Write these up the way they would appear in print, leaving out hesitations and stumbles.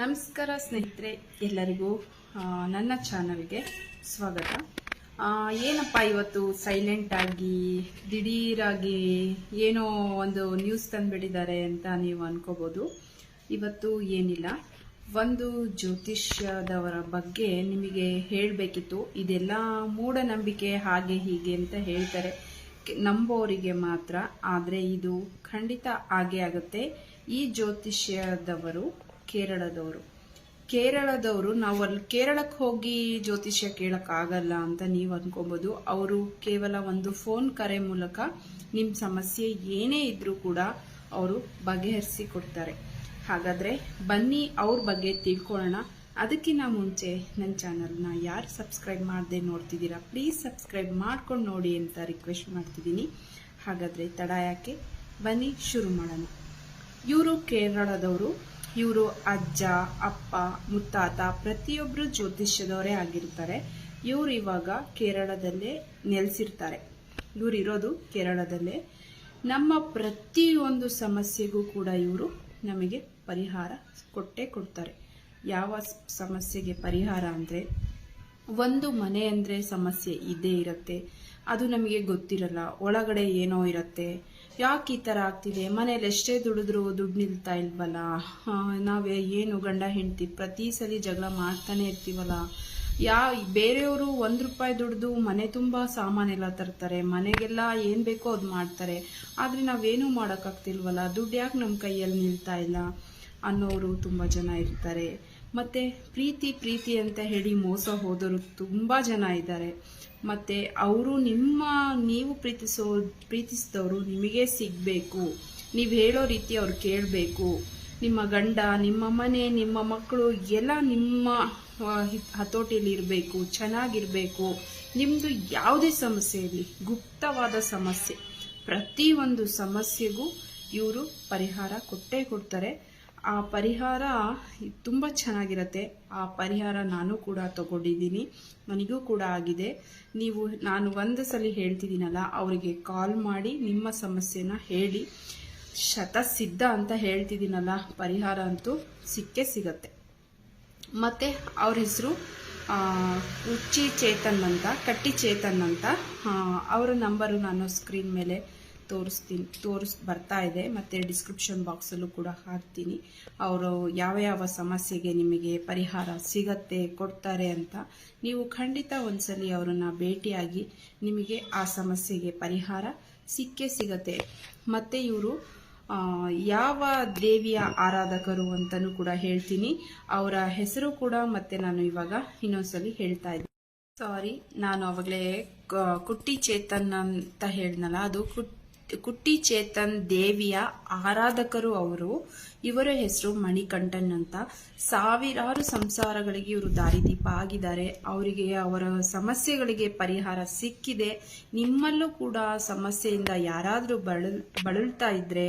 ನಮಸ್ಕಾರ ಸ್ನೇಹಿತರೆ, ಎಲ್ಲರಿಗೂ ನನ್ನ ಚಾನಲ್ಗೆ ಸ್ವಾಗತ. ಏನಪ್ಪ ಇವತ್ತು ಸೈಲೆಂಟ್ ಆಗಿ ದಿಢೀರಾಗಿ ಏನೋ ಒಂದು ನ್ಯೂಸ್ ತಂದುಬಿಟ್ಟಿದ್ದಾರೆ ಅಂತ ನೀವು ಅನ್ಕೋಬಹುದು. ಇವತ್ತು ಏನಿಲ್ಲ, ಒಂದು ಜ್ಯೋತಿಷ್ಯದವರ ಬಗ್ಗೆ ನಿಮಗೆ ಹೇಳಬೇಕಿತ್ತು. ಇದೆಲ್ಲ ಮೂಢನಂಬಿಕೆ ಹಾಗೆ ಹೀಗೆ ಅಂತ ಹೇಳ್ತಾರೆ ನಂಬೋರಿಗೆ ಮಾತ್ರ, ಆದರೆ ಇದು ಖಂಡಿತ ಹಾಗೆ ಆಗುತ್ತೆ. ಈ ಜ್ಯೋತಿಷ್ಯದವರು ಕೇರಳದವರು ನಾವು ಅಲ್ಲಿ ಕೇರಳಕ್ಕೆ ಹೋಗಿ ಜ್ಯೋತಿಷ್ಯ ಕೇಳಕ್ಕಾಗಲ್ಲ ಅಂತ ನೀವು ಅನ್ಕೋಬಹುದು. ಅವರು ಕೇವಲ ಒಂದು ಫೋನ್ ಕರೆ ಮೂಲಕ ನಿಮ್ಮ ಸಮಸ್ಯೆ ಏನೇ ಇದ್ರೂ ಕೂಡ ಅವರು ಬಗೆಹರಿಸಿ ಕೊಡ್ತಾರೆ. ಹಾಗಾದ್ರೆ ಬನ್ನಿ ಅವ್ರ ಬಗ್ಗೆ ತಿಳ್ಕೊಳ್ಳೋಣ. ಅದಕ್ಕಿಂತ ಮುಂಚೆ ನನ್ನ ಚಾನಲ್ನ ಯಾರು ಸಬ್ಸ್ಕ್ರೈಬ್ ಮಾಡದೆ ನೋಡ್ತಿದ್ದೀರಾ, ಪ್ಲೀಸ್ ಸಬ್ಸ್ಕ್ರೈಬ್ ಮಾಡ್ಕೊಂಡು ನೋಡಿ ಅಂತ ರಿಕ್ವೆಸ್ಟ್ ಮಾಡ್ತಿದ್ದೀನಿ. ಹಾಗಾದ್ರೆ ತಡ ಯಾಕೆ, ಬನ್ನಿ ಶುರು ಮಾಡೋಣ. ಇವರು ಕೇರಳದವರು. ಇವರು ಅಜ್ಜ, ಅಪ್ಪ, ಮುತ್ತಾತ ಪ್ರತಿಯೊಬ್ಬರು ಜ್ಯೋತಿಷ್ಯದವರೇ ಆಗಿರ್ತಾರೆ. ಇವರು ಇವಾಗ ಕೇರಳದಲ್ಲೇ ನೆಲೆಸಿರ್ತಾರೆ. ಇವರು ಇರೋದು ಕೇರಳದಲ್ಲೇ. ನಮ್ಮ ಪ್ರತಿಯೊಂದು ಸಮಸ್ಯೆಗೂ ಕೂಡ ಇವರು ನಮಗೆ ಪರಿಹಾರ ಕೊಟ್ಟೇ ಕೊಡ್ತಾರೆ. ಯಾವ ಸಮಸ್ಯೆಗೆ ಪರಿಹಾರ ಅಂದರೆ, ಒಂದು ಮನೆ ಅಂದರೆ ಸಮಸ್ಯೆ ಇದ್ದೇ ಇರುತ್ತೆ, ಅದು ನಮಗೆ ಗೊತ್ತಿರಲ್ಲ, ಒಳಗಡೆ ಏನೋ ಇರುತ್ತೆ. ಯಾಕೆ ಈ ಥರ ಆಗ್ತಿದೆ, ಮನೇಲಿ ಎಷ್ಟೇ ದುಡಿದ್ರು ದುಡ್ಡು ನಿಲ್ತಾ ಇಲ್ವಲ್ಲ, ನಾವೇ ಏನು ಗಂಡ ಹೆಂಡತಿ ಪ್ರತಿ ಸಲ ಜಗಳ ಮಾಡ್ತಾನೆ ಇರ್ತೀವಲ್ಲ, ಬೇರೆಯವರು ₹1 ದುಡ್ದು ಮನೆ ತುಂಬ ಸಾಮಾನೆಲ್ಲ ತರ್ತಾರೆ, ಮನೆಗೆಲ್ಲ ಏನು ಬೇಕೋ ಅದು ಮಾಡ್ತಾರೆ, ಆದರೆ ನಾವೇನು ಮಾಡೋಕ್ಕಾಗ್ತಿಲ್ವಲ್ಲ, ದುಡ್ಡು ಯಾಕೆ ನಮ್ಮ ಕೈಯಲ್ಲಿ ನಿಲ್ತಾ ಇಲ್ಲ ಅನ್ನೋರು ತುಂಬ ಜನ ಇರ್ತಾರೆ. ಮತ್ತೆ ಪ್ರೀತಿ ಅಂತ ಹೇಳಿ ಮೋಸ ಹೋದವರು ತುಂಬ ಜನ ಇದ್ದಾರೆ. ಮತ್ತೆ ಅವರು ನೀವು ಪ್ರೀತಿಸಿದವರು ನಿಮಗೆ ಸಿಗಬೇಕು, ನೀವು ಹೇಳೋ ರೀತಿ ಅವ್ರು ಕೇಳಬೇಕು. ನಿಮ್ಮ ಗಂಡ, ನಿಮ್ಮ ಮನೆ, ನಿಮ್ಮ ಮಕ್ಕಳು ಎಲ್ಲ ನಿಮ್ಮ ಹತೋಟಿಯಲ್ಲಿ ಇರಬೇಕು, ಚೆನ್ನಾಗಿರಬೇಕು. ನಿಮ್ಮದು ಯಾವುದೇ ಸಮಸ್ಯೆ ಇರಲಿ, ಗುಪ್ತವಾದ ಸಮಸ್ಯೆ, ಪ್ರತಿಯೊಂದು ಸಮಸ್ಯೆಗೂ ಇವರು ಪರಿಹಾರ ಕೊಟ್ಟೇ ಕೊಡ್ತಾರೆ. ಆ ಪರಿಹಾರ ತುಂಬ ಚೆನ್ನಾಗಿರುತ್ತೆ. ಆ ಪರಿಹಾರ ನಾನು ಕೂಡ ತಗೊಂಡಿದ್ದೀನಿ, ನನಗೂ ಕೂಡ ಆಗಿದೆ. ನಾನು ಒಂದು ಸಲ ಹೇಳ್ತಿದ್ದೀನಲ್ಲ, ಅವರಿಗೆ ಕಾಲ್ ಮಾಡಿ ನಿಮ್ಮ ಸಮಸ್ಯೆನ ಹೇಳಿ, ಶತಸಿದ್ಧ ಅಂತ ಹೇಳ್ತಿದ್ದೀನಲ್ಲ, ಪರಿಹಾರ ಅಂತೂ ಸಿಕ್ಕೇ ಸಿಗತ್ತೆ. ಮತ್ತು ಅವ್ರ ಹೆಸರು ಕಟ್ಟಿ ಚೇತನ್ ಅಂತ. ಅವರ ನಂಬರು ನಾನು ಸ್ಕ್ರೀನ್ ಮೇಲೆ ಬರ್ತಾ ಇದೆ, ಮತ್ತು ಡಿಸ್ಕ್ರಿಪ್ಷನ್ ಬಾಕ್ಸಲ್ಲೂ ಕೂಡ ಹಾಕ್ತೀನಿ. ಅವರು ಯಾವ ಸಮಸ್ಯೆಗೆ ನಿಮಗೆ ಪರಿಹಾರ ಸಿಗತ್ತೆ, ಕೊಡ್ತಾರೆ ಅಂತ ನೀವು ಖಂಡಿತ ಒಂದ್ಸಲಿ ಅವರನ್ನ ಭೇಟಿಯಾಗಿ ನಿಮಗೆ ಆ ಸಮಸ್ಯೆಗೆ ಪರಿಹಾರ ಸಿಕ್ಕೇ ಸಿಗತ್ತೆ. ಮತ್ತು ಇವರು ಯಾವ ದೇವಿಯ ಆರಾಧಕರು ಅಂತಲೂ ಕೂಡ ಹೇಳ್ತೀನಿ. ಅವರ ಹೆಸರು ಕೂಡ ಮತ್ತೆ ನಾನು ಇವಾಗ ಇನ್ನೊಂದ್ಸಲಿ ಹೇಳ್ತಾ ಇದ್ದೀನಿ. ಸಾರಿ, ನಾನು ಅವಾಗಲೇ ಕುಟ್ಟಿ ಚೇತನ್ ಅಂತ ಹೇಳ್ನಲ್ಲ, ಅದು ಕುಟ್ಟಿ ಚೇತನ್ ದೇವಿಯ ಆರಾಧಕರು ಅವರು. ಇವರ ಹೆಸರು ಮಣಿಕಂಠನ್ ಅಂತ. ಸಾವಿರಾರು ಸಂಸಾರಗಳಿಗೆ ಇವರು ದಾರಿದೀಪ ಆಗಿದ್ದಾರೆ. ಅವರಿಗೆ ಅವರ ಸಮಸ್ಯೆಗಳಿಗೆ ಪರಿಹಾರ ಸಿಕ್ಕಿದೆ. ನಿಮ್ಮಲ್ಲೂ ಕೂಡ ಸಮಸ್ಯೆಯಿಂದ ಯಾರಾದರೂ ಬಳಲ್ತಾ ಇದ್ರೆ,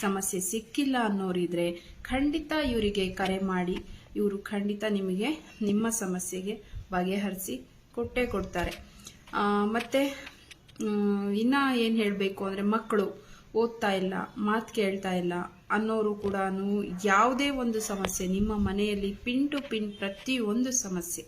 ಸಮಸ್ಯೆ ಸಿಕ್ಕಿಲ್ಲ ಅನ್ನೋರಿದ್ರೆ ಖಂಡಿತ ಇವರಿಗೆ ಕರೆ ಮಾಡಿ. ಇವರು ಖಂಡಿತ ನಿಮಗೆ ನಿಮ್ಮ ಸಮಸ್ಯೆಗೆ ಬಗೆಹರಿಸಿ ಕೊಟ್ಟೇ ಕೊಡ್ತಾರೆ. ಮತ್ತೆ ಇನ್ನ ಏನು ಹೇಳಬೇಕು ಅಂದರೆ, ಮಕ್ಕಳು ಓದ್ತಾ ಇಲ್ಲ, ಮಾತು ಕೇಳ್ತಾ ಇಲ್ಲ ಅನ್ನೋರು ಕೂಡ ಯಾವುದೇ ಒಂದು ಸಮಸ್ಯೆ ನಿಮ್ಮ ಮನೆಯಲ್ಲಿ ಪಿನ್ ಟು ಪಿನ್ ಪ್ರತಿಯೊಂದು ಸಮಸ್ಯೆ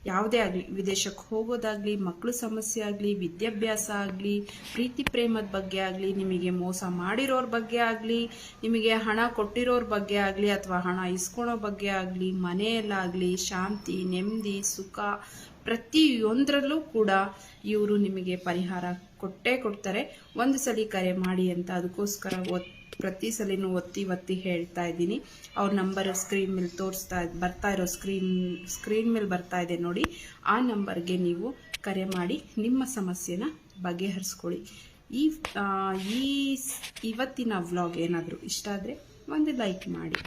ಯಾವುದೇ ಆಗಲಿ, ವಿದೇಶಕ್ಕೆ ಹೋಗೋದಾಗ್ಲಿ, ಮಕ್ಕಳು ಸಮಸ್ಯೆ ಆಗಲಿ, ವಿದ್ಯಾಭ್ಯಾಸ ಆಗಲಿ, ಪ್ರೀತಿ ಪ್ರೇಮದ ಬಗ್ಗೆ ಆಗಲಿ, ನಿಮಗೆ ಮೋಸ ಮಾಡಿರೋರ ಬಗ್ಗೆ ಆಗಲಿ, ನಿಮಗೆ ಹಣ ಕೊಟ್ಟಿರೋರ ಬಗ್ಗೆ ಆಗಲಿ, ಅಥವಾ ಹಣ ಇಸ್ಕೊಳೋ ಬಗ್ಗೆ ಆಗಲಿ, ಮನೆಯಲ್ಲಾಗಲಿ ಶಾಂತಿ, ನೆಮ್ಮದಿ, ಸುಖ ಪ್ರತಿಯೊಂದರಲ್ಲೂ ಕೂಡ ಇವರು ನಿಮಗೆ ಪರಿಹಾರ ಕೊಟ್ಟೇ ಕೊಡ್ತಾರೆ. ಒಂದು ಸಲ ಕರೆ ಮಾಡಿ ಅಂತ ಅದಕ್ಕೋಸ್ಕರ ಪ್ರತಿ ಸಲಿನೂ ಒತ್ತಿ ಹೇಳ್ತಾ ಇದ್ದೀನಿ. ಅವ್ರ ನಂಬರ್ ಸ್ಕ್ರೀನ್ ಮೇಲೆ ಬರ್ತಾ ಇರೋ ಸ್ಕ್ರೀನ್ ಮೇಲೆ ಬರ್ತಾ ಇದೆ ನೋಡಿ, ಆ ನಂಬರ್ಗೆ ನೀವು ಕರೆ ಮಾಡಿ ನಿಮ್ಮ ಸಮಸ್ಯೆನ ಬಗೆಹರಿಸ್ಕೊಳ್ಳಿ. ಇವತ್ತಿನ ವ್ಲಾಗ್ ಏನಾದರೂ ಇಷ್ಟ ಆದರೆ ಒಂದು ಲೈಕ್ ಮಾಡಿ.